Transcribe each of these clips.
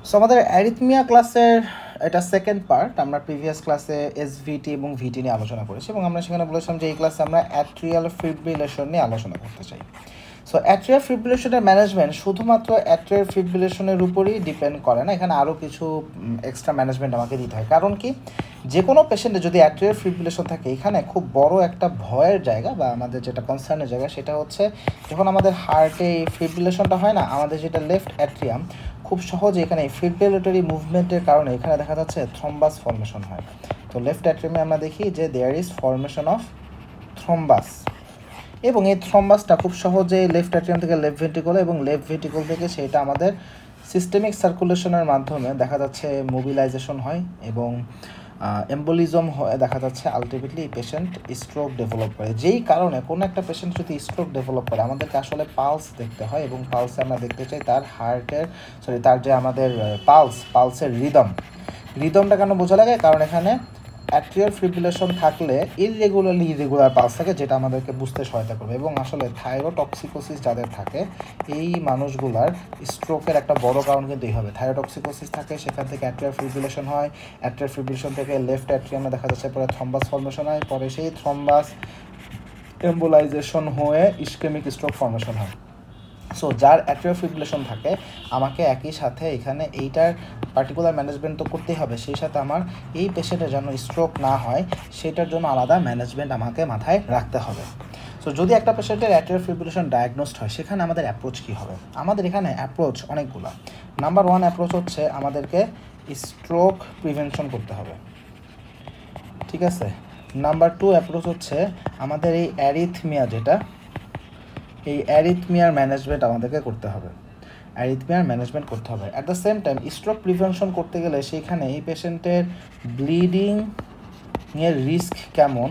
So আমাদের arrhythmia ক্লাসের এটা সেকেন্ড পার্ট। আমরা প্রিভিয়াস ক্লাসে এসভিটি এবং ভিটি নিয়ে আলোচনা করেছি এবং আমরা সেখানে বলেছিলাম যে এই ক্লাসে আমরা অ্যাট্রিয়াল ফিব্রিলেশন নিয়ে আলোচনা করতে চাই। সো অ্যাট্রিয়াল ফিব্রিলেশনের ম্যানেজমেন্ট শুধুমাত্র অ্যাট্রিয়াল ফিব্রিলেশনের উপরই ডিপেন্ড করে না, এখানে আরও কিছু এক্সট্রা ম্যানেজমেন্ট আমাকে দিতে হয়। কারণ কি, যে কোনো পেশেন্টে যদি অ্যাট্রিয়াল ফিব্রিলেশন থাকে, এখানে খুব বড় একটা ভয়ের জায়গা বা আমাদের যেটা কনসার্নের জায়গা সেটা হচ্ছে যখন আমাদের হার্টে এই ফিব্রিলেশনটা হয় না, আমাদের যেটা লেফট অ্যাট্রিয়াম খুব সহজে এখানে ফিব্রিলেটরি মুভমেন্টের কারণে এখানে দেখা যাচ্ছে থ্রম্বাস ফর্মেশন হয়। তো লেফট অ্যাট্রিয়ামে আমরা দেখি যে there is formation of thrombus, এবং এই থ্রম্বাসটা খুব সহজে লেফট অ্যাট্রিয়াম থেকে লেফট ভেন্ট্রিকল এবং লেফট ভেন্ট্রিকল থেকে সেটা আমাদের সিস্টেমিক সার্কুলেশনের মাধ্যমে দেখা যাচ্ছে মোবিলাইজেশন হয় এবং এম্বোলিজম হয়ে দেখা যাচ্ছে আলটিমেটলি পেশেন্ট স্ট্রোক ডেভেলপ করে। যেই কারণে কোনো একটা পেশেন্ট যদি স্ট্রোক ডেভেলপ করে আমাদেরকে আসলে পালস দেখতে হয় এবং পালসে আমরা দেখতে চাই তার তার যে আমাদের পালসের রিদমটা কেন বোঝা লাগে, কারণ এখানে অ্যাট্রিয়াল ফিব্রিলেশন থাকলে ইরেগুলার পালস থাকে, যেটা আমাদেরকে বুঝতে সহায়তা করবে। এবং আসলে থাইরোটক্সিকোসিস যাদের থাকে এই মানুষগুলার স্ট্রোকের একটা বড় কারণ কিন্তু এই হবে, থাইরোটক্সিকোসিস থাকে, সেখান থেকে অ্যাট্রিয়াল ফিব্রিলেশন হয়, অ্যাট্রিয়াল ফিব্রিলেশন থেকে লেফট অ্যাট্রিয়ামে দেখা যাচ্ছে পরে থ্রম্বাস ফর্মেশন হয়, পরে সেই থ্রম্বাস এম্বোলাইজেশন হয়ে ইসকেমিক স্ট্রোক ফর্মেশন হয়। সো যার অ্যাট্রিয়াল ফিব্রিলেশন থাকে আমাকে একই সাথে এখানে এইটার পার্টিকুলার ম্যানেজমেন্ট তো করতেই হবে, সেই সাথে আমার এই পেশেন্টের যেন স্ট্রোক না হয় সেটার জন্য আলাদা ম্যানেজমেন্ট আমাকে মাথায় রাখতে হবে। সো যদি একটা পেশেন্টের অ্যাট্রিয়াল ফিব্রিলেশন ডায়াগনোসড হয় সেখানে আমাদের অ্যাপ্রোচ কী হবে? আমাদের এখানে অ্যাপ্রোচ অনেকগুলো। নাম্বার 1 অ্যাপ্রোচ হচ্ছে আমাদেরকে স্ট্রোক প্রিভেনশন করতে হবে, ঠিক আছে। নাম্বার 2 অ্যাপ্রোচ হচ্ছে আমাদের এই অ্যারিথমিয়া এই অ্যারিথমিয়ার ম্যানেজমেন্ট আমাদেরকে করতে হবে, at the same time stroke prevention করতে গেলে সেইখানে এই পেশেন্টের ব্লিডিং এর রিস্ক কেমন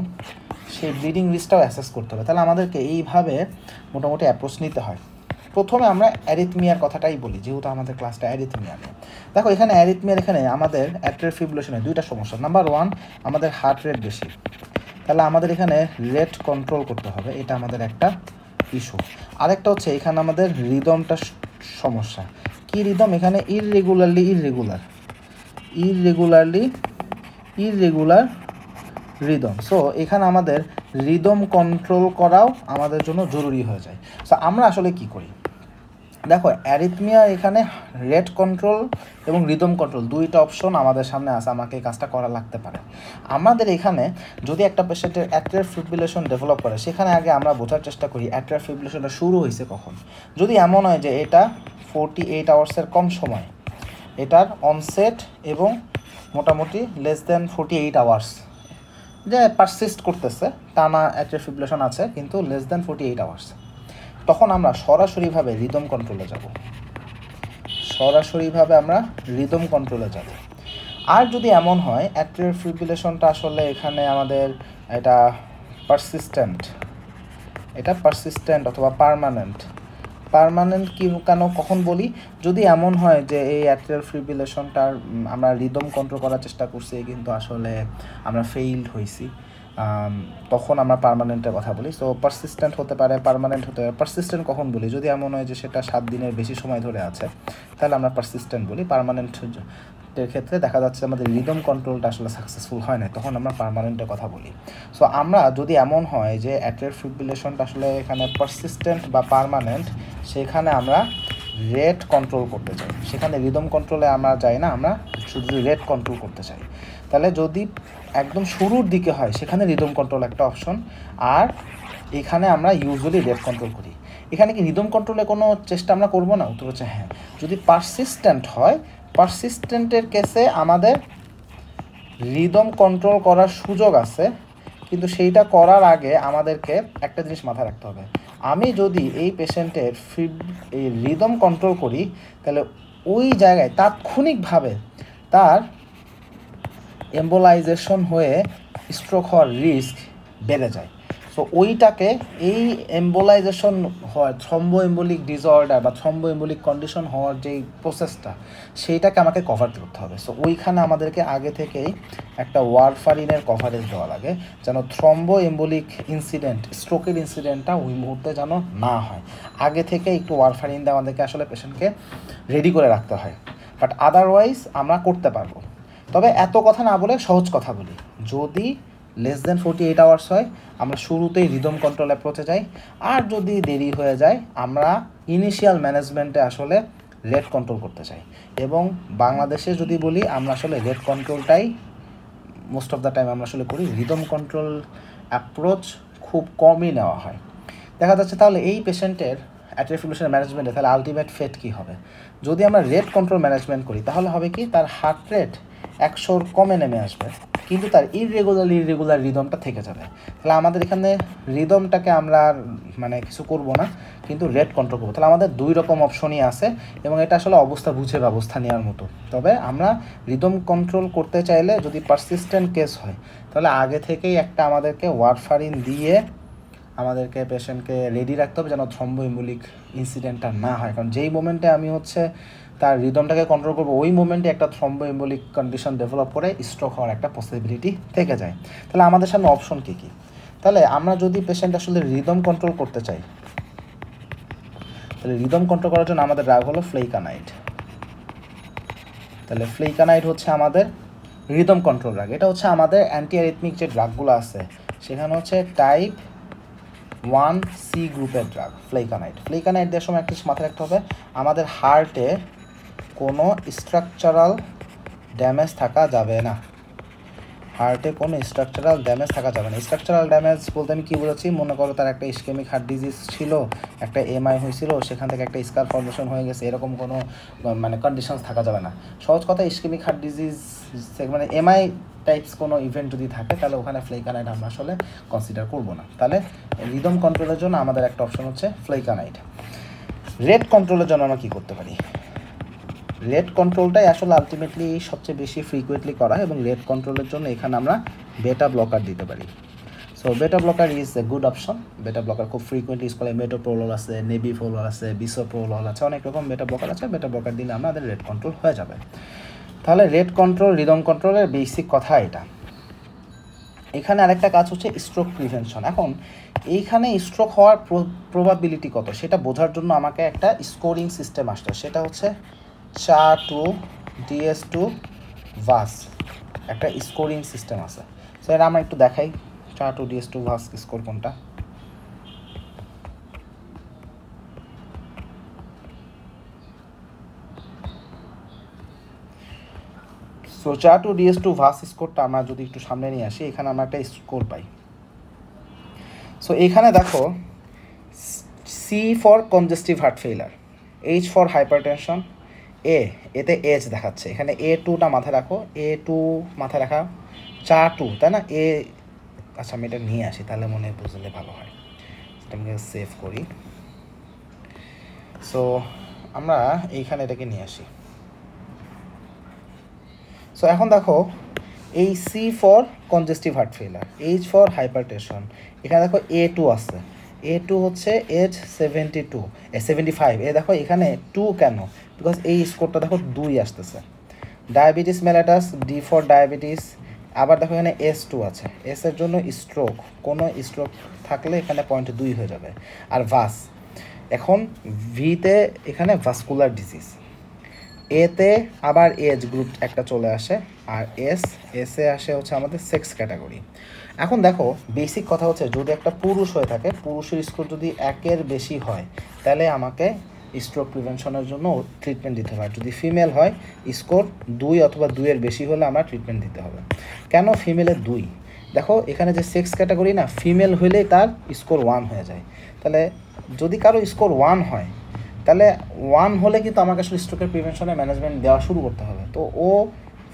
সেই ব্লিডিং রিস্কটাও অ্যাসেস করতে হবে। তাহলে আমাদেরকে এইভাবে মোটামুটি অ্যাপ্রোচ নিতে হয়। প্রথমে আমরা অ্যারিথমিয়ার কথাটাই বলি, যেহেতু আমাদের ক্লাসটা অ্যারিথমিয়া নিয়ে। দেখো এখানে অ্যারিথমিয়ার আমাদের অ্যাট্রিয়াল ফিব্রিলেশনের দুইটা সমস্যা। নাম্বার 1, আমাদের হার্ট রেট বেশি, তাহলে আমাদের এখানে রেট কন্ট্রোল করতে হবে, এটা আমাদের একটা ইস্যু। আরেকটা হচ্ছে এখানে আমাদের রিদমটা সমস্যা। কি রিদম? এখানে ইররেগুলার রিদম। সো এখানে আমাদের রিদম কন্ট্রোল করাও আমাদের জন্য জরুরি হয়ে যায়। সো আমরা আসলে কি করি দেখো, অ্যারিথমিয়া এখানে রেট কন্ট্রোল এবং রিদম কন্ট্রোল দুইটা অপশন আমাদের সামনে আছে, আমাকে এই কাজটা করা লাগতে পারে। আমাদের এখানে যদি একটা পেশেন্টের অ্যাট্রিয়াল ফিব্রিলেশন ডেভেলপ করে সেখানে আগে আমরা বোঝার চেষ্টা করি অ্যাট্রিয়াল ফিব্রিলেশনটা শুরু হয়েছে কখন। যদি এমন হয় যে এটা 48 আওয়ার্সের কম সময়, এটার অনসেট এবং মোটামুটি লেস দেন 48 আওয়ার্স যে পারসিস্ট করতেছে, টানা অ্যাট্রিয়াল ফিব্রিলেশন আছে কিন্তু লেস দেন 48 আওয়ার্স, তখন আমরা সরাসরিভাবে রিদম কন্ট্রোলে যাব। আর যদি এমন হয় অ্যাট্রিয়াল ফিব্রিলেশনটা আসলে এখানে আমাদের এটা পারসিস্টেন্ট অথবা পার্মানেন্ট কি কেন কখন বলি, যদি এমন হয় যে এই অ্যাট্রিয়াল ফিব্রিলেশনটার আমরা রিদম কন্ট্রোল করার চেষ্টা করছি কিন্তু আসলে আমরা ফেইলড হয়েছি, তখন আমরা পার্মানেন্টের কথা বলি। সো পারসিস্টেন্ট হতে পারে, পার্মানেন্ট হতে পারে। পারসিস্টেন্ট কখন বলি? যদি এমন হয় যে সেটা 7 দিনের বেশি সময় ধরে আছে, তাহলে আমরা পারসিস্টেন্ট বলি। পার্মানেন্টের ক্ষেত্রে দেখা যাচ্ছে আমাদের রিদম কন্ট্রোলটা আসলে সাকসেসফুল হয় না, তখন আমরা পার্মানেন্টের কথা বলি। সো আমরা যদি এমন হয় যে অ্যাট্রিয়াল ফিব্রিলেশনটা আসলে এখানে পারসিস্টেন্ট বা পার্মানেন্ট, সেখানে আমরা রেট কন্ট্রোল করতে চাই, সেখানে রিদম কন্ট্রোলে আমরা যাই না, আমরা শুধু রেট কন্ট্রোল করতে চাই। তাহলে যদি একদম শুরুর দিকে হয় সেখানে রিদম কন্ট্রোল একটা অপশন, আর এখানে আমরা ইউজুয়ালি রেট কন্ট্রোল করি। এখানে কি রিদম কন্ট্রোলে কোনো চেষ্টা আমরা করবো না? উত্তর হচ্ছে হ্যাঁ। যদি পারসিস্টেন্ট হয়, পারসিস্টেন্টের কেসে আমাদের রিদম কন্ট্রোল করার সুযোগ আছে, কিন্তু সেইটা করার আগে আমাদেরকে একটা জিনিস মাথায় রাখতে হবে, আমি যদি এই পেশেন্টের এই রিদম কন্ট্রোল করি তাহলে ওই জায়গায় তাৎক্ষণিকভাবে তার এম্বোলাইজেশন হয়ে স্ট্রোক হওয়ার রিস্ক বেড়ে যায়। সো ওইটাকে এই এম্বোলাইজেশন হওয়ার থ্রম্বো এম্বোলিক ডিসঅর্ডার বা থ্রম্বো এম্বোলিক কন্ডিশন হওয়ার যেই প্রসেসটা সেইটাকে আমাকে কভার করতে হবে। সো ওইখানে আমাদেরকে আগে থেকেই একটা ওয়ারফারিনের কভারেজ দেওয়া লাগে, যেন থ্রম্বো এম্বোলিক ইনসিডেন্ট, স্ট্রোকের ইনসিডেন্টটা ওই মুহূর্তে যেন না হয়। আগে থেকে একটু ওয়ারফারিন দিয়ে আমাদেরকে আসলে পেশেন্টকে রেডি করে রাখতে হয়। বাট আদারওয়াইজ আমরা করতে পারবো। তবে এত কথা না বলে সহজ কথা বলি, যদি লেস দেন 48 আওয়ার্স হয় আমরা শুরুতেই রিদম কন্ট্রোল অ্যাপ্রোচে যাই, আর যদি দেরি হয়ে যায় আমরা ইনিশিয়াল ম্যানেজমেন্টে আসলে রেট কন্ট্রোল করতে চাই। এবং বাংলাদেশে যদি বলি আমরা আসলে রেট কন্ট্রোলটাই মোস্ট অফ দ্য টাইম আমরা আসলে করি, রিদম কন্ট্রোল অ্যাপ্রোচ খুব কমই নেওয়া হয়। দেখা যাচ্ছে তাহলে এই পেশেন্টের অ্যাট্রিয়াল ফিব্রিলেশন ম্যানেজমেন্টে তাহলে আলটিমেট ফেট কী হবে? যদি আমরা রেট কন্ট্রোল ম্যানেজমেন্ট করি তাহলে হবে কি, তার হার্ট রেট 100 কমে নেমে আসবে, কিন্তু তার ইররেগুলার রিদমটা থেকে যাবে। তাহলে আমাদের এখানে রিদমটাকে আমরা মানে কিছু করব না, কিন্তু রেট কন্ট্রোল করবো। তাহলে আমাদের দুই রকম অপশনই আছে এবং এটা আসলে অবস্থা বুঝে ব্যবস্থা নেওয়ার মতো। তবে আমরা রিদম কন্ট্রোল করতে চাইলে যদি পারসিস্টেন্ট কেস হয় তাহলে আগে থেকেই একটা আমাদেরকে ওয়ারফারিন দিয়ে আমাদেরকে পেশেন্টকে রেডি রাখতে হবে যেন থ্রম্বোএম্বোলিক ইনসিডেন্টটা না হয়। কারণ যেই মোমেন্টে আমি হচ্ছে তার রিদমটাকে কন্ট্রোল করবো ওই মোমেন্টে একটা থ্রম্বোএম্বোলিক কন্ডিশন ডেভেলপ করে স্ট্রোক হওয়ার একটা পসিবিলিটি থেকে যায়। তাহলে আমাদের সামনে অপশন কী কী? তাহলে আমরা যদি পেশেন্ট আসলে রিদম কন্ট্রোল করতে চাই তাহলে রিদম কন্ট্রোল করার জন্য আমাদের ড্রাগ হলো ফ্লেইকানাইড। তাহলে ফ্লেইকানাইড হচ্ছে আমাদের রিদম কন্ট্রোল ড্রাগ। এটা হচ্ছে আমাদের অ্যান্টি অ্যারিথমিক যে ড্রাগগুলো আছে সেখানে হচ্ছে টাইপ 1C গ্রুপের ড্রাগ ফ্লেইকানাইড। ফ্লেইকানাইড দেওয়ার সময় একটা মাথায় রাখতে হবে, আমাদের হার্টে কোনো স্ট্রাকচারাল ড্যামেজ থাকা যাবে না। হার্টে কোনো স্ট্রাকচারাল ড্যামেজ থাকা যাবে না। স্ট্রাকচারাল ড্যামেজ বলতে আমি কী বোঝাচ্ছি, মনে করো তার একটা ইসকেমিক হার্ট ডিজিজ ছিল, একটা এমআই হয়েছিল, সেখান থেকে একটা স্কার ফর্মেশন হয়ে গেছে, এরকম কোনো মানে কন্ডিশনস থাকা যাবে না। সহজ কথা, ইসকেমিক হার্ট ডিজিজ মানে এমআই টাইপস কোনো ইভেন্ট যদি থাকে তাহলে ওখানে ফ্লেইকানাইড আমরা আসলে কনসিডার করবো না। তাহলে রিদম কন্ট্রোলের জন্য আমাদের একটা অপশন হচ্ছে ফ্লেইকানাইড। রেট কন্ট্রোলের জন্য আমরা কী করতে পারি? রেট কন্ট্রোলটাই আসলে আলটিমেটলি সবচেয়ে বেশি ফ্রিকুয়েন্টলি করা হয় এবং রেট কন্ট্রোলের জন্য এখানে আমরা বেটা ব্লকার দিতে পারি। সো বেটা blocker is a good option. বেটা ব্লকার খুব ফ্রিকুয়েন্টলি ইউজ করে, মেটোপ্রোলল আছে, নেবিপ্রোলল আছে, বিসোপ্রোলল আছে, অনেক রকম বেটা ব্লকার আছে। বেটা ব্লকার দিলে আমাদের রেট কন্ট্রোল হয়ে যাবে। তাহলে রেট কন্ট্রোল, রিদম কন্ট্রোলের বেসিক কথা এটা। এখানে আরেকটা কাজ হচ্ছে স্ট্রোক প্রিভেনশন। এখন এইখানে স্ট্রোক হওয়ার প্রবাবিলিটি কত সেটা বোঝার জন্য আমাকে একটা স্কোরিং সিস্টেম আসছে, সেটা হচ্ছে CHA2 DS2 VAS একটা স্কোরিং সিস্টেম আছে। সো এটা আমরা একটু দেখাই CHA2 DS2 VAS স্কোর কোনটা। সো CHA2 DS2 VAS স্কোরটা আমরা যদি একটু সামনে নিয়ে আসি, এখানে আমরা একটা স্কোর পাই। সো এখানে দেখো C for congestive heart failure, H for hypertension, এতে এজ দেখাচ্ছে, এখানে A2টা মাথায় রাখো, A2 মাথায় রাখা, CHA2 তাই না, আচ্ছা আমি এটা নিয়ে আসি তাহলে মনে বুঝলে ভালো হয়, সেটা আমি সেভ করি। সো আমরা এইখানে এটাকে নিয়ে আসি। সো এখন দেখো এই C for congestive heart failure, H for hypertension, এখানে দেখো A2 আছে, A2 হচ্ছে এজ 75, এ দেখো এখানে 2 কেন, বিকজ এই স্কোরটা দেখো 2 আসতেছে। ডায়াবেটিস মেলাটাস, D ফর ডায়াবেটিস, আবার দেখো এখানে S2 আছে, S এর জন্য স্ট্রোক, কোনো স্ট্রোক থাকলে এখানে 0.2 হয়ে যাবে। আর ভাস, এখন ভিতে এখানে ভাস্কুলার ডিজিজ, এতে আবার এজ গ্রুপ একটা চলে আসে, আর এসে আসে হচ্ছে আমাদের সেক্স ক্যাটাগরি। এখন দেখো বেসিক কথা হচ্ছে, যদি একটা পুরুষ হয়ে থাকে, পুরুষের স্কোর যদি 1-এর বেশি হয় তাহলে আমাকে স্ট্রোক প্রিভেনশনের জন্য ট্রিটমেন্ট দিতে হবে। যদি ফিমেল হয় স্কোর 2 অথবা 2-এর বেশি হলে আমরা ট্রিটমেন্ট দিতে হবে। কেন ফিমেলের 2? দেখো এখানে যে সেক্স ক্যাটাগরি না, ফিমেল হলেই তার স্কোর 1 হয়ে যায়। তাহলে যদি কারো স্কোর 1 হয় তাহলে 1 হলে কিন্তু আমাকে আসলে স্ট্রোকের প্রিভেনশনের ম্যানেজমেন্ট দেওয়া শুরু করতে হবে। তো ও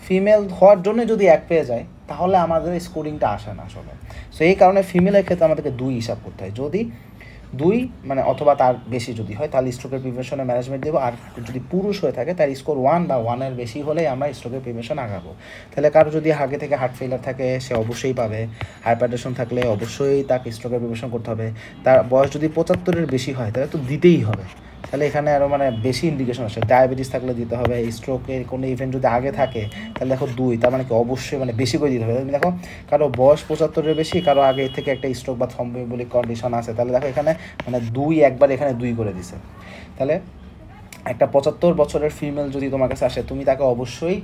ফিমেল হওয়ার জন্য যদি 1 পেয়ে যায় তাহলে আমাদের স্কোরিংটা আসে না আসলে। সো এই কারণে ফিমেলের ক্ষেত্রে আমাদেরকে 2 হিসাব করতে হয়। যদি 2 মানে অথবা তার বেশি যদি হয় তাহলে স্ট্রোকের প্রিভেনশনের ম্যানেজমেন্ট দেবো। আর যদি পুরুষ হয়ে থাকে তার স্কোর 1 বা 1-এর বেশি হলেই আমরা স্ট্রোকের প্রিভেনশন আগাবো। তাহলে কারো যদি আগে থেকে হার্ট ফেইলার থাকে সে অবশ্যই পাবে, হাইপারটেনশন থাকলে অবশ্যই তাকে স্ট্রোকের প্রিভেনশন করতে হবে। তার বয়স যদি 75-এর বেশি হয় তাহলে তো দিতেই হবে। তাহলে এখানে আরও মানে বেশি ইন্ডিকেশন আসে, ডায়াবেটিস থাকলে দিতে হবে, স্ট্রোকের কোনো ইভেন্ট যদি আগে থাকে তাহলে দেখো 2, তার মানে কি অবশ্যই মানে বেশি করে দিতে হবে। দেখো কারো বয়স 75-এর বেশি, কারো আগে থেকে একটা স্ট্রোক বা থ্রম্বোএম্বোলিক কন্ডিশন আছে, তাহলে দেখো এখানে মানে 2 একবার এখানে 2 করে দিছে। তাহলে একটা 75 বছরের ফিমেল যদি তোমার কাছে আসে, তুমি তাকে অবশ্যই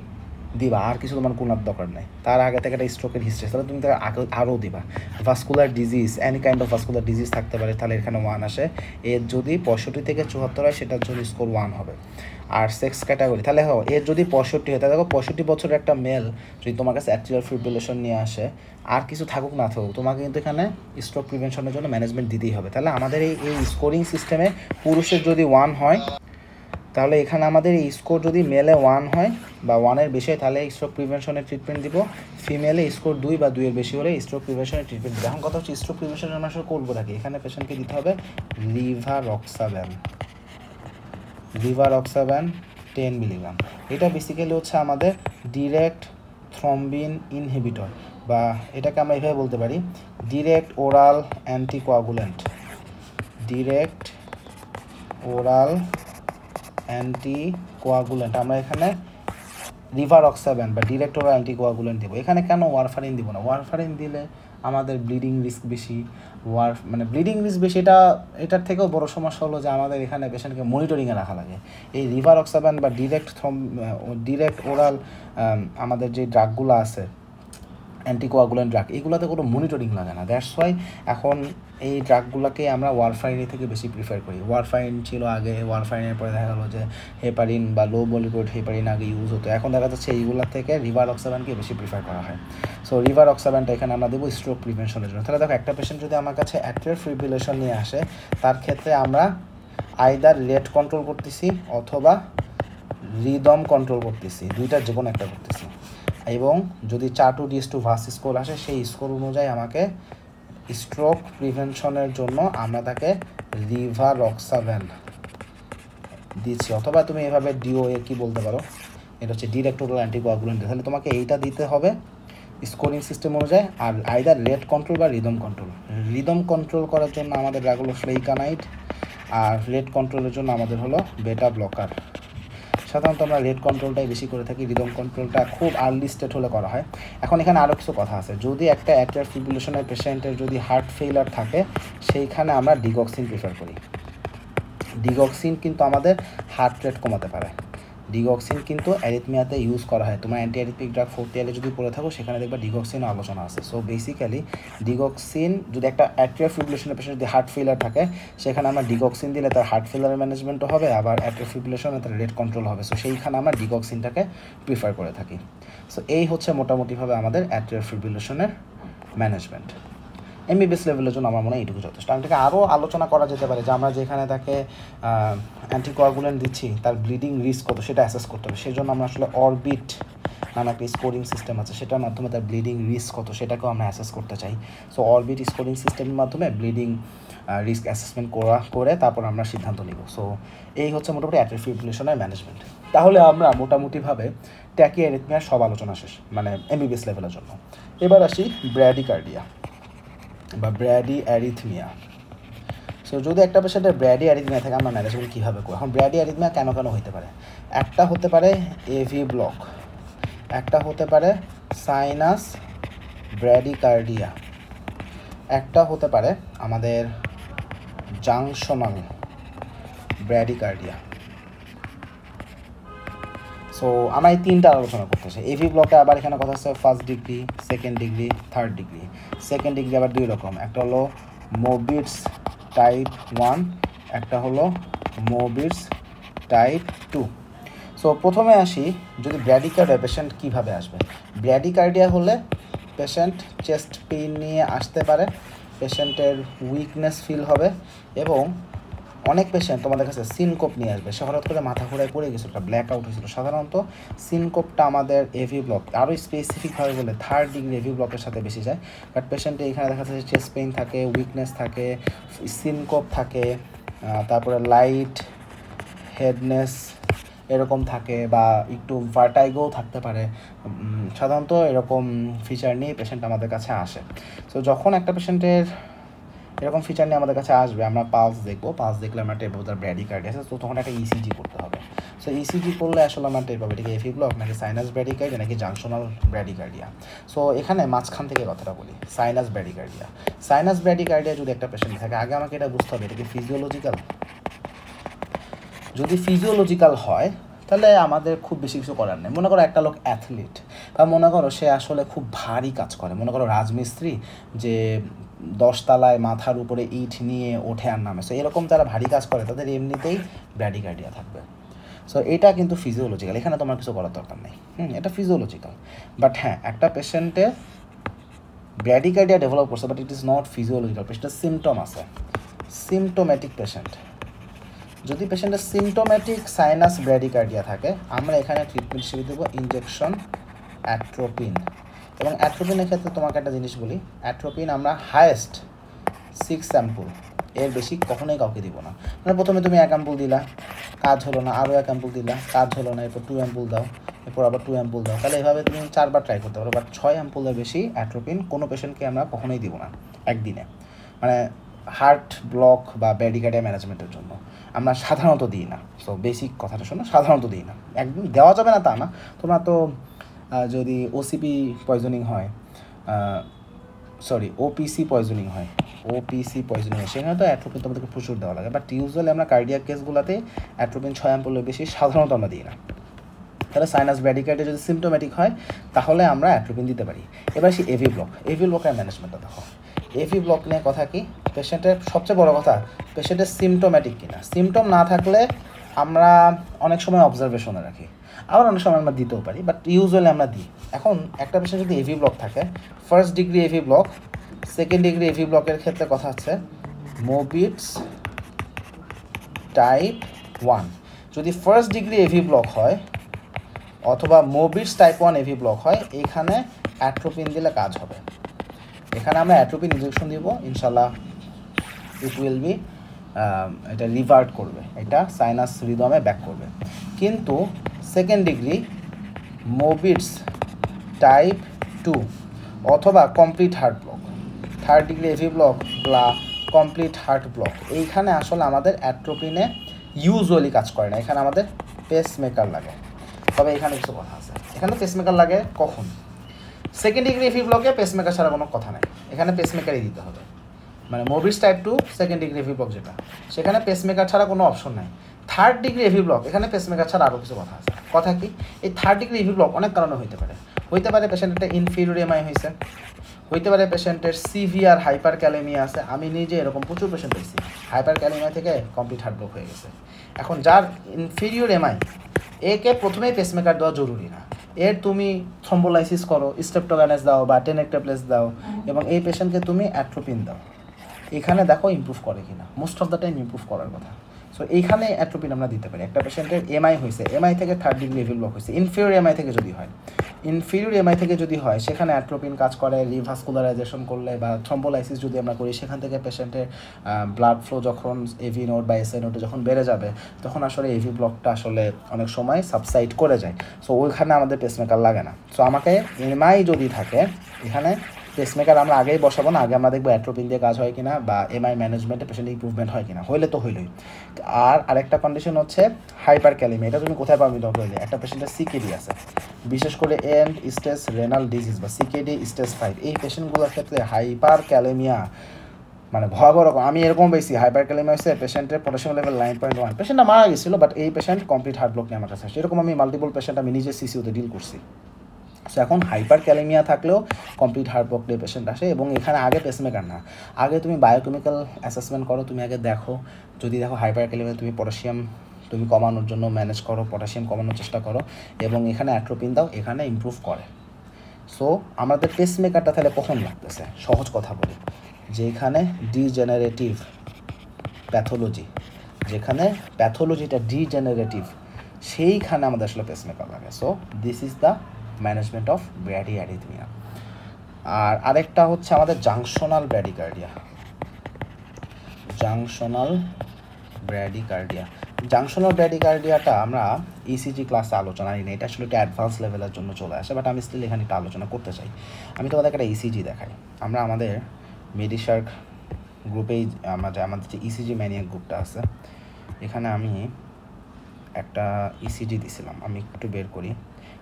দিবা, আর কিছু তোমার কোনার দরকার নেই। তার আগে থেকে একটা স্ট্রোকের হিস্ট্রি, তাহলে তুমি তাকে আরও দিবা। Vascular disease, any kind of vascular disease থাকতে পারে, তাহলে এখানে 1 আসে। এর যদি 65 থেকে 74 হয়, সেটার জন্য স্কোর 1 হবে। আর সেক্স ক্যাটাগরি, তাহলে এর যদি 65 হয়, তাহলে দেখো 65 বছরের একটা মেল যদি তোমার কাছে অ্যাট্রিয়াল ফিব্রিলেশন নিয়ে আসে, আর কিছু থাকুক না থাকুক, তোমাকে কিন্তু এখানে স্ট্রোক প্রিভেনশনের জন্য ম্যানেজমেন্ট দিতেই হবে। তাহলে আমাদের এই স্কোরিং সিস্টেমে পুরুষের যদি 1 হয়, তাহলে এখানে আমাদের এই স্কোর যদি মেলে 1 হয় বা 1-এর বেশি হয়, তাহলে স্ট্রোক প্রিভেনশনের ট্রিটমেন্ট দিব। ফিমেলে স্কোর 2 বা 2-এর বেশি হলে স্ট্রোক প্রিভেনশনের ট্রিটমেন্ট দিব। এখন কথা হচ্ছে স্ট্রোক প্রিভেনশনের আমরা আসলে করবো নাকি? এখানে পেশেন্টকে দিতে হবে রিভারক্সাভ্যান 10 মিলিগ্রাম। এটা বেসিক্যালি হচ্ছে আমাদের ডিরেক্ট থ্রম্বিন ইনহিবিটর, বা এটাকে আমরা এভাবে বলতে পারি direct oral anticoagulant. Direct oral anticoagulant আমরা এখানে রিভারক্সাভ্যান বা ডিরেক্ট ওরাল অ্যান্টিকোয়াগুলেন্ট দেবো। এখানে কেন ওয়ারফারিন দিব না? ওয়ারফারিন দিলে আমাদের ব্লিডিং রিস্ক বেশি। ব্লিডিং রিস্ক বেশি, এটার থেকেও বড় সমস্যা হলো যে আমাদের এখানে পেশেন্টকে মনিটরিংয়ে রাখা লাগে। এই রিভারক্সাভ্যান বা ডিরেক্ট ওরাল আমাদের যে ড্রাগগুলো আছে, অ্যান্টিকোয়াগুলেন্ট ড্রাগ, এগুলোতে কোনো মনিটরিং লাগে না। দ্যাটস ওয়াই এখন এই ড্রাগগুলোকে আমরা ওয়ারফারিনের থেকে বেশি প্রিফার করি। ওয়ারফারিন ছিল আগে, ওয়ারফারিনের পরে দেখা গেলো যে হেপারিন বা লো মলিকুইড হেপারিন আগে ইউজ হতো। এখন দেখা যাচ্ছে এইগুলোর থেকে রিভারক্সাভ্যানকে বেশি প্রিফার করা হয়। সো রিভারক্সাভ্যানটা এখানে আমরা দেবো স্ট্রোক প্রিভেনশনের জন্য। তাহলে দেখো, একটা পেশেন্ট যদি আমার কাছে অ্যাট্রিয়াল ফিব্রিলেশন নিয়ে আসে, তার ক্ষেত্রে আমরা আইদার রেট কন্ট্রোল করতেছি অথবা রিদম কন্ট্রোল করতেছি, দুইটার যে কোনো একটা করতেছি। এবং যদি 4-2 ভার্স স্কোর আসে, সেই স্কোর অনুযায়ী আমাকে স্ট্রোক প্রিভেনশনের জন্য আমরা তাকে রিভারক্সাভ্যান দিচ্ছি, অথবা তুমি এভাবে ডিওএ কি বলতে পারো, এটা হচ্ছে ডিরেক্ট ওরাল অ্যান্টিকোয়াগুলেন্ট। তাহলে তোমাকে এইটা দিতে হবে স্কোরিং সিস্টেম অনুযায়ী। আর আইদার রেট কন্ট্রোল বা রিদম কন্ট্রোল। রিদম কন্ট্রোল করার জন্য আমাদের ড্রাগ হলো ফ্লেইকানাইড, আর রেট কন্ট্রোলের জন্য আমাদের হলো বেটা ব্লকার। সাধারণত আমরা রেট কন্ট্রোলটাই বেশি করে থাকি, রিদম কন্ট্রোলটা খুব আর্লি স্টেট হলে করা হয়। এখন এখানে আরও কিছু কথা আছে। যদি একটা অ্যাট্রিয়াল ফিব্রিলেশনের পেশেন্টের যদি হার্ট ফেইলার থাকে, সেইখানে আমরা ডিগক্সিন প্রিফার করি। ডিগক্সিন কিন্তু আমাদের হার্ট রেট কমাতে পারে। ডিগক্সিন কিন্তু অ্যারিথমিয়াতে ইউজ করা হয়। তোমার অ্যান্টি অ্যারিথমিক ড্রাগ 4th ইয়ারে যদি পড়ে থাকো, সেখানে দেখবা ডিগক্সিনও আলোচনা আছে। সো বেসিক্যালি ডিগক্সিন, যদি একটা অ্যাট্রিয়াল ফিব্রিলেশনের পেশেন্ট যদি হার্ট ফেইলার থাকে, সেখানে আমরা ডিগক্সিন দিলে তার হার্ট ফেইলারের ম্যানেজমেন্টও হবে, আবার অ্যাট্রিয়াল ফিব্রিলেশনে তার রেট কন্ট্রোল হবে। সো সেইখানে আমরা ডিগক্সিনটাকে প্রিফার করে থাকি। সো এই হচ্ছে মোটামুটিভাবে আমাদের অ্যাট্রিয়াল ফিব্রিলেশনের ম্যানেজমেন্ট। এমবিবিএস লেভেলের জন্য আমার মনে হয় এইটুকু যথেষ্ট। আমি থেকে আরও আলোচনা করা যেতে পারে যে আমরা যেখানে তাকে অ্যান্টিকোয়াগুলেন্ট দিচ্ছি, তার ব্লিডিং রিস্ক কত সেটা অ্যাসেস করতে হবে। সেই জন্য আমরা আসলে অরবিট নামে একটা স্কোরিং সিস্টেম আছে, সেটার মাধ্যমে তার ব্লিডিং রিস্ক কত সেটাকেও আমরা অ্যাসেস করতে চাই। সো অরবিট স্কোরিং সিস্টেমের মাধ্যমে ব্লিডিং রিস্ক অ্যাসেসমেন্ট করে তারপর আমরা সিদ্ধান্ত নিব। সো এই হচ্ছে মোটামুটি অ্যাট্রিয়াল ফিব্রিলেশনের ম্যানেজমেন্ট। তাহলে আমরা মোটামুটিভাবে ট্যাকিঅ্যারিথমিয়ার সব আলোচনা শেষ, মানে এমবিবিএস লেভেলের জন্য। এবার আসি ব্র্যাডিকার্ডিয়া বা ব্র্যাডিঅ্যারিথমিয়া। সো যদি একটা পেশেন্টের ব্র্যাডিঅ্যারিথমিয়া থাকে, আমরা ম্যানেজমেন্ট কীভাবে করি? এখন ব্র্যাডিঅ্যারিথমিয়া কেন হতে পারে? একটা হতে পারে এভি ব্লক, একটা হতে পারে সাইনাস ব্র্যাডিকার্ডিয়া, একটা হতে পারে আমাদের জাংশনাল ব্র্যাডিকার্ডিয়া। সো আমরা এই তিনটা আলোচনা করতেছি। এভি ব্লকে আবার এখানে কথা হচ্ছে 1st degree, 2nd degree, 3rd degree. 2nd degree আবার দুই রকম, একটা হলো মোবিটস টাইপ 1, একটা হলো মোবিটস টাইপ 2। সো প্রথমে আসি, যদি ব্র্যাডিকার্ডিয়া পেশেন্ট কীভাবে আসবে? ব্র্যাডিকার্ডিয়া হলে পেশেন্ট চেস্ট পেইন নিয়ে আসতে পারে, পেশেন্টের উইকনেস ফিল হবে, এবং অনেক পেশেন্ট তোমাদের কাছে সিনকোপ নিয়ে আসবে। সে হঠাৎ করে মাথা ঘোরায় পড়ে গেছিলো, একটা ব্ল্যাক আউট হয়েছিল। সাধারণত সিনকোপটা আমাদের এভি ব্লক, আরও স্পেসিফিকভাবে বলে 3rd ডিগ্রি এভি ব্লকের সাথে বেশি যায়। বাট পেশেন্টে এখানে দেখা যাচ্ছে চেস্ট পেইন থাকে, উইকনেস থাকে, সিনকোপ থাকে, তারপরে লাইট হেডনেস এরকম থাকে, বা একটু ভার্টাইগোও থাকতে পারে। সাধারণত এরকম ফিচার নিয়ে পেশেন্ট আমাদের কাছে আসে। সো যখন একটা পেশেন্টের এরকম ফিচার নিয়ে আমাদের কাছে আসবে, আমরা পালস দেখবো, পালস দেখলে আমরা টের পাবো তার ব্র্যাডিকার্ডিয়া আছে। তো তখন একটা ইসিজি করতে হবে। সো ইসিজি করলে আসলে আমরা টের পাবো এটাকে এভি ব্লক নাকি সাইনাস ব্র্যাডিকার্ডিয়া নাকি জাংশনাল ব্র্যাডিকার্ডিয়া। সো এখানে মাঝখান থেকে কথাটা বলি, সাইনাস ব্র্যাডিকার্ডিয়া। সাইনাস ব্র্যাডিকার্ডিয়া যদি একটা পেশেন্ট থাকে, আগে আমাকে এটা বুঝতে হবে এটা কি ফিজিওলজিক্যাল। যদি ফিজিওলজিক্যাল হয় তাহলে আমাদের খুব বেশি কিছু করার নেই। মনে করো একটা লোক অ্যাথলিট, বা মনে করো সে আসলে খুব ভারী কাজ করে, মনে করো রাজমিস্ত্রি যে 10 তলায় মাথার উপরে ইট নিয়ে ওঠে আর নামে, সো এরকম যারা ভারী কাজ করে তাদের এমনিতেই ব্র্যাডিকার্ডিয়া থাকবে। সো এটা কিন্তু ফিজিওলজিক্যাল, এখানে তোমার কিছু করার দরকার নেই। এটা ফিজিওলজিক্যাল। বাট হ্যাঁ, একটা পেশেন্টে ব্র্যাডিকার্ডিয়া ডেভেলপ করছে but it is not physiological, পেশেন্টের সিমটম আছে, সিমটোম্যাটিক পেশেন্ট। যদি পেশেন্টের সিমটোম্যাটিক সাইনাস ব্র্যাডিকার্ডিয়া থাকে, আমরা এখানে ট্রিটমেন্ট হিসেবে দেবো ইনজেকশন অ্যাট্রোপিন। এবং অ্যাট্রোপিনের ক্ষেত্রে তোমাকে একটা জিনিস বলি, অ্যাট্রোপিন আমরা হায়েস্ট 6 অ্যাম্পুল, এর বেশি কখনোই কাউকে দিব না। মানে প্রথমে তুমি 1 অ্যাম্পুল দিলা, কাজ হলো না, আরও 1 অ্যাম্পুল দিলা, কাজ হলো না, এরপর 2 অ্যাম্পুল দাও, এরপর আবার 2 অ্যাম্পুল দাও। তাহলে এভাবে তুমি 4 বার ট্রাই করতে পারো। বাট 6 অ্যাম্পুলের বেশি অ্যাট্রোপিন কোনো পেশেন্টকে আমরা কখনোই দিব না একদিনে। মানে হার্ট ব্লক বা ব্র্যাডিকার্ডিয়া ম্যানেজমেন্টের জন্য আমরা সাধারণত দিই না। সো বেসিক কথাটা শোনো, সাধারণত দিই না, একদম দেওয়া যাবে না তা না। তোমরা তো যদি ওসিপি পয়জনিং হয়, ওপিসি পয়জনিং হয়, সেখানে তো অ্যাট্রোপিন তোমাদেরকে প্রচুর দেওয়া লাগে। বাট ইউজুয়ালি আমরা কার্ডিয়াক কেসগুলোতে অ্যাট্রোপিন 6 অ্যাম্পুলের বেশি সাধারণত আমরা দিই না। তাহলে সাইনাস ব্র্যাডিকার্ডিয়া যদি সিমটোম্যাটিক হয় তাহলে আমরা অ্যাট্রোপিন দিতে পারি। এবার আসি এভি ব্লকের ম্যানেজমেন্টটা দেখো। এভি ব্লক নিয়ে কথা কি, পেশেন্টের সবচেয়ে বড় কথা পেশেন্টের সিমটোম্যাটিক কিনা। সিমটম না থাকলে আমরা অনেক সময় অবজারভেশনে রাখি, আবার অনেক সময় আমরা দিতেও পারি, বাট ইউজুয়ালি আমরা দিই। এখন একটা পেশেন্ট যদি এভি ব্লক থাকে, first degree AV block, second degree AV ব্লকের ক্ষেত্রে কথা হচ্ছে মোবিটস টাইপ 1। যদি ফার্স্ট ডিগ্রি এভি ব্লক হয় অথবা মোবিটস টাইপ 1 এভি ব্লক হয়, এখানে অ্যাট্রোপিন দিলে কাজ হবে। এখানে আমরা অ্যাট্রোপিন ইনজেকশন দিব, ইনশাল্লাহ ইট উইল বি, এটা রিভার্ট করবে, এটা সাইনাস রিদমে ব্যাক করবে। কিন্তু সেকেন্ড ডিগ্রি মোবিটস টাইপ 2 অথবা complete heart block, third degree AV block বা কমপ্লিট হার্ট ব্লক, এইখানে আসলে আমাদের অ্যাট্রোপিনে ইউজুয়ালি কাজ করে না, এখানে আমাদের পেসমেকার লাগে। তবে এখানে কিছু কথা আছে, এখানে পেসমেকার লাগে কখন? সেকেন্ড ডিগ্রি এভি ব্লকে পেসমেকার ছাড়া কোনো কথা নাই, এখানে পেসমেকারই দিতে হবে। মানে Mobitz type 2 second degree AV block যেটা, সেখানে পেসমেকার ছাড়া কোনো অপশন নাই। থার্ড ডিগ্রি এভি ব্লক, এখানে পেসমেকার ছাড়া আরও কিছু কথা আছে। কথা কি, এই থার্ড ডিগ্রি এভি ব্লক অনেক কারণে হইতে পারে। পেশেন্টের ইনফিরিয়র এমআই হয়েছে, হইতে পারে পেশেন্টের সিভিয়ার হাইপার ক্যালেমিয়া আছে। আমি নিজে এরকম প্রচুর পেশেন্ট পেয়েছি, হাইপার ক্যালেমিয়া থেকে কমপ্লিট হার্ট ব্লক হয়ে গেছে। এখন যার ইনফিরিয়র এমআই, একে প্রথমেই পেসমেকার দেওয়া জরুরি না, এর তুমি থ্রম্বোলাইসিস করো, স্টেপটোগানেস দাও বা টেনেক্টেপ্লেস দাও, এবং এই পেশেন্টকে তুমি অ্যাট্রোপিন দাও। এখানে দেখো ইমপ্রুভ করে কিনা, most of the time improve করার কথা। সো এইখানে অ্যাট্রোপিন আমরা দিতে পারি। একটা পেশেন্টের এমআই হয়েছে, এমআই থেকে থার্ড ডিগ্রি এভি ব্লক হয়েছে, ইনফিরিয়র এমআই থেকে যদি হয় সেখানে অ্যাট্রোপিন কাজ করে। রিভাস্কুলারাইজেশন করলে বা থ্রম্বোলাইসিস যদি আমরা করি, সেখান থেকে পেশেন্টের ব্লাড ফ্লো যখন এভি নোড বা এসএ নোডে যখন বেড়ে যাবে, তখন আসলে এভি ব্লকটা আসলে অনেক সময় সাবসাইড করে যায়। সো ওইখানে আমাদের পেসমেকার লাগে না। সো আমাকে এমআই যদি থাকে, এখানে পেসমেকার আমরা আগেই বসাবো না, আগে আমরা দেখবো অ্যাট্রোপিন দিয়ে কাজ হয় কিনা বা এমআই ম্যানেজমেন্টে পেশেন্ট ইমপ্রুভমেন্ট হয় কিনা, হইলে তো হইলই। আর আরেকটা কন্ডিশন হচ্ছে হাইপার ক্যালেমিয়া। এটা তুমি কোথায় পাবি ডক্টর? একটা পেশেন্টের সিকেডি আছে, বিশেষ করে এন্ড স্টেজ রেনাল ডিজিজ বা সিকেডি স্টেজ 5, এই পেশেন্টগুলোর ক্ষেত্রে হাইপার ক্যালেমিয়া মানে ভয়াবহ রকম। আমি এরকম পেয়েছি, হাইপার ক্যালেমিয়া হচ্ছে পেশেন্টের পটাশিয়াম লেভেল 9.1, পেশেন্টটা মারা গেছিলো, বাট এই পেশেন্ট কমপ্লিট হার্ট ব্লক নিয়ে আমার কাছে আসছে। এরকম আমি মাল্টিপল পেশেন্ট আমি নিজে সিসিউতে ডিল করছি। সো এখন হাইপার ক্যালেমিয়া থাকলেও কমপ্লিট হার্ট ব্লক নিয়ে পেশেন্ট আসে, এবং এখানে আগে পেসমেকার না, আগে তুমি বায়োকেমিক্যাল অ্যাসেসমেন্ট করো। তুমি আগে দেখো, যদি দেখো হাইপার ক্যালেমিয়া, তুমি পটাশিয়াম তুমি কমানোর জন্য ম্যানেজ করো, পটাশিয়াম কমানোর চেষ্টা করো, এবং এখানে অ্যাট্রোপিন দাও, এখানে ইমপ্রুভ করে। সো আমাদের পেসমেকারটা তাহলে কখন লাগতেছে? সহজ কথা বলি, যেখানে ডিজেনারেটিভ প্যাথোলজি, যেখানে প্যাথোলজিটা ডিজেনারেটিভ, সেইখানে আমাদের আসলে পেসমেকার লাগে। So this is the management of bradyarrhythmia. আর আরেকটা হচ্ছে আমাদের জাংশনাল ব্র্যাডিকার্ডিয়া। জাংশনাল ব্র্যাডিকার্ডিয়াটা আমরা ইসিজি ক্লাসে আলোচনা নিই, এটা আসলে একটা অ্যাডভান্স লেভেলের জন্য চলে আসে, বাট আমি স্টিল এখানে একটা আলোচনা করতে চাই। আমি তোমাদের একটা ইসিজি দেখাই। আমরা আমাদের মেডিসার্ক গ্রুপেই আমাদের যে ইসিজি ম্যানিয়াক গ্রুপটা আছে, এখানে আমি একটা ইসিজি দিছিলাম, আমি একটু বের করি।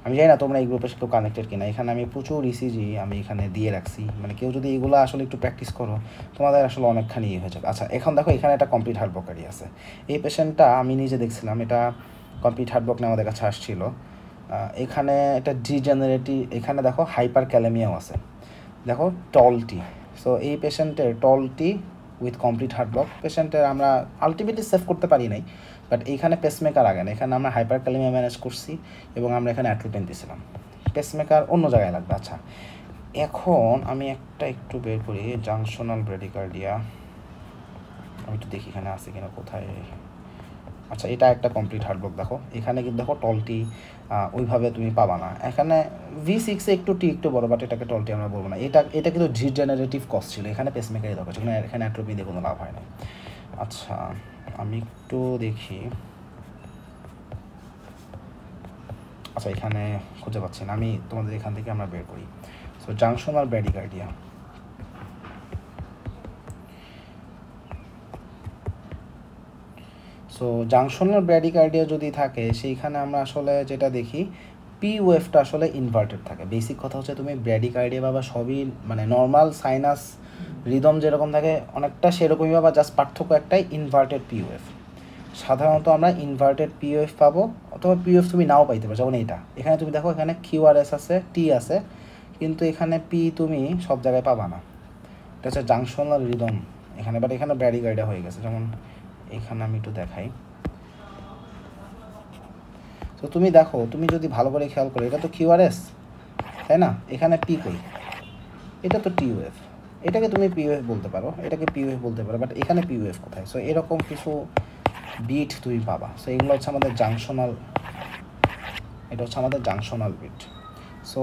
আমি জানি না তোমরা এই গ্রুপের সাথে কানেক্টেড কিনা, এখানে আমি প্রচুর ইসিজি আমি এখানে দিয়ে রাখছি, মানে কেউ যদি এগুলো আসলে একটু প্র্যাকটিস করো তোমাদের আসলে অনেকখানি ইয়ে হয়ে যাবে। আচ্ছা এখন দেখো এখানে একটা কমপ্লিট হার্ট ব্লকারই আছে। এই পেশেন্টটা আমি নিজে দেখছিলাম, এটা কমপ্লিট হার্ট ব্লক নিয়ে আমাদের কাছে আসছিল। এখানে এটা ডিজেনারেটিভ, এখানে দেখো হাইপার ক্যালেমিয়াও আছে, দেখো টলটি। সো এই পেশেন্টের টলটি উইথ কমপ্লিট হার্ট ব্লক পেশেন্টের আমরা আলটিমেটলি সেভ করতে পারি নাই, বাট এইখানে পেসমেকার আগে না, এখানে আমরা হাইপার ক্যালেমিয়া ম্যানেজ করছি এবং আমরা এখানে অ্যাট্রোপিন দিয়েছিলাম। পেসমেকার অন্য জায়গায় লাগবে। আচ্ছা এখন আমি একটা একটু বের করি জাংশনাল ব্রেডিকার্ডিয়া, আমি একটু দেখি এখানে আছে কিনা কোথায়। আচ্ছা এটা একটা কমপ্লিট হার্ট ব্লক, দেখো এখানে কিন্তু দেখো টলটি ওইভাবে তুমি পাবা না। এখানে V6 একটু একটু বড়, বাট এটাকে টলটি আমরা বলবো না। এটা কিন্তু ডিজেনারেটিভ কজ ছিল, এখানে পেসমেকারই দরকার ছিল, এখানে অ্যাট্রোপিন দিয়ে কোনো লাভ হয় না। আচ্ছা আমি একটু দেখি, আচ্ছা এখানে খুঁজে পাচ্ছি না, আমি তোমাদের এখান থেকে আমরা বের করি। সো জাংশনাল ব্রেডিকার্ডিয়া, সো জাংশনাল ব্রেডিকার্ডিয়া যদি থাকে সেইখানে আমরা আসলে যেটা দেখি পি ওয়েভটা আসলে ইনভার্টেড থাকে। বেসিক কথা হচ্ছে তুমি ব্রেডিকার্ডিয়া বাবা সবই মানে নর্মাল সাইনাস রিদম যেরকম থাকে অনেকটা সেরকমই বাবা, জাস্ট পার্থক্য একটাই ইনভার্টেড পি ওয়েভ। সাধারণত আমরা ইনভার্টেড পি ওয়েভ পাবো, অথবা পি ওয়েভ তুমি নাও পাইতে পারো, যেমন এইটা এখানে তুমি দেখো এখানে কিউআরএস আছে, টি আছে, কিন্তু এখানে পি তুমি সব জায়গায় পাবা না। এটা হচ্ছে জাংশনাল রিদম এখানে, বাট এখানে ব্রেডিকার্ডিয়া হয়ে গেছে। যেমন এখানে আমি একটু দেখাই, তো তুমি দেখো তুমি যদি ভালো করে খেয়াল করো এটা তো কিউআরএস তাই না, এখানে পি কই, এটা তো টি ওয়েভ, এটাকে তুমি পি ওয়েভ বলতে পারো, এটাকে পি ওয়েভ বলতে পারো, বাট এখানে পি ওয়েভ কোথায়? সো এরকম কিছু বিট তুমি পাবা। সো এগুলো হচ্ছে আমাদের জাংশনাল, এটা হচ্ছে আমাদের junctional beat. So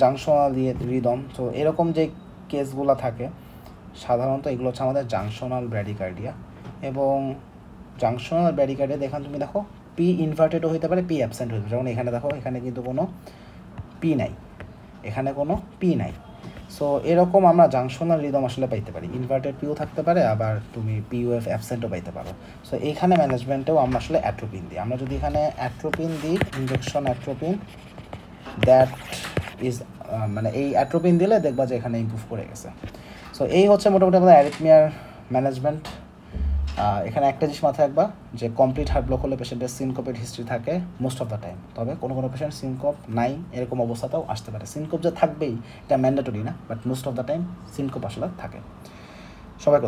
junctional rhythm, so এরকম যে কেসগুলো থাকে সাধারণত এগুলো হচ্ছে আমাদের জাংশনাল ব্রেডিকার্ডিয়া। এবং জাংশনাল ব্রেডিকার্ডিয়া দেখেন তুমি দেখো পি ইনভার্টেডও হতে পারে, পি অ্যাবসেন্ট হতে পারে। যেমন এখানে দেখো এখানে কিন্তু কোনো পি নাই, এখানে কোনো পি নাই। সো এরকম আমরা জাংশনাল রিদম আসলে পাইতে পারি, ইনভার্টেড পিও থাকতে পারে, আবার তুমি পিওএফ অ্যাবসেন্টও পাইতে পারো। সো এইখানে ম্যানেজমেন্টেও আমরা আসলে অ্যাট্রোপিন দিই। আমরা যদি এখানে অ্যাট্রোপিন দিই, ইনজেকশন অ্যাট্রোপিন, দ্যাট ইজ মানে এই অ্যাট্রোপিন দিলে দেখবা যে এখানে ইমপ্রুভ করে গেছে। সো এই হচ্ছে মোটামুটি আমাদের অ্যারিথমিয়ার ম্যানেজমেন্ট। এখানে একটা জিনিস মাথায় রাখবা যে কমপ্লিট হার্ট ব্লক হলে পেশেন্টের সিনকোপের হিস্ট্রি থাকে মোস্ট অফ দ্য টাইম, তবে কোনো কোনো পেশেন্ট সিনকোপ নাই এরকম অবস্থাতেও আসতে পারে। সিনকোপ যে থাকবেই এটা ম্যান্ডেটরি না, but most of the time syncope আসলে থাকে। সবাই